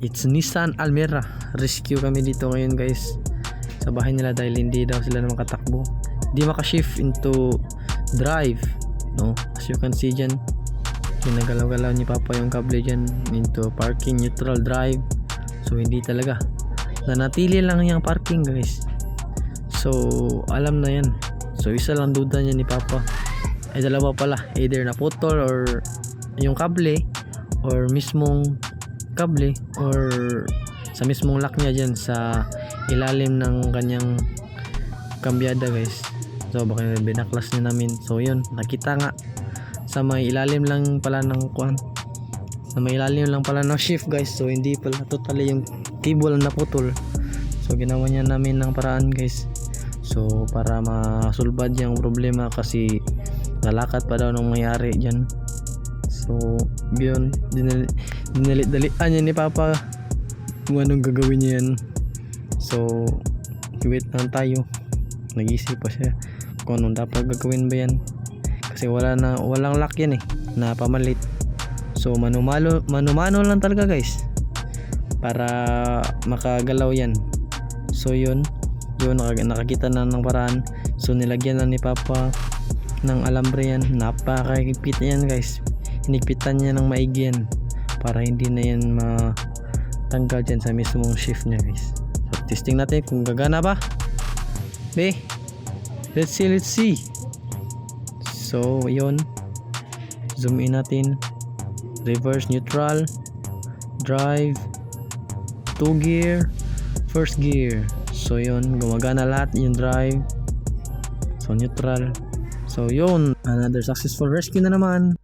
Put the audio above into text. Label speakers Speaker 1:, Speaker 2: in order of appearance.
Speaker 1: It's Nissan Almera. Rescue kami dito ngayon guys sa bahay nila dahil hindi daw sila na makatakbo. Hindi makashift into drive, no? As you can see dyan, ginagalaw-galaw ni Papa yung kable dyan into parking neutral drive. So hindi talaga, nanatili lang yung parking guys. So alam na yan. So isa lang duda niya ni Papa, ay dalawa pala, either naputol or yung kable, or mismong kable, or sa mismong lock niya dyan sa ilalim ng kanyang kambyada guys. So baka binaklas niya namin. So yun, nakita nga sa may ilalim lang pala ng kuan, sa may ilalim lang pala ng shift guys. So hindi pala totally yung cable na putol. So ginawa niya namin ng paraan guys, so para masulbad yung problema kasi nalakat pa daw nung mayari dyan. So yun, dinalit-dalian niya ni Papa kung anong gagawin niya yan. So wait lang tayo, nag-isip pa siya kung anong dapat gagawin ba yan kasi walang lock yan na pamalit. So mano-mano lang talaga guys para makagalaw yan. So yun nakakita na ng paraan. So nilagyan na ni Papa ng alambre yan, napakahigpit yan guys. Hinigpitan niya ng maigi yan para hindi na yan matanggal dyan sa mismong shift niya guys. So testing natin kung gagana ba. Let's see. So yun, zoom in natin, reverse, neutral, drive, 2 gear, first gear. So yun, gumagana lahat yung drive. So neutral. So yun, another successful rescue na naman.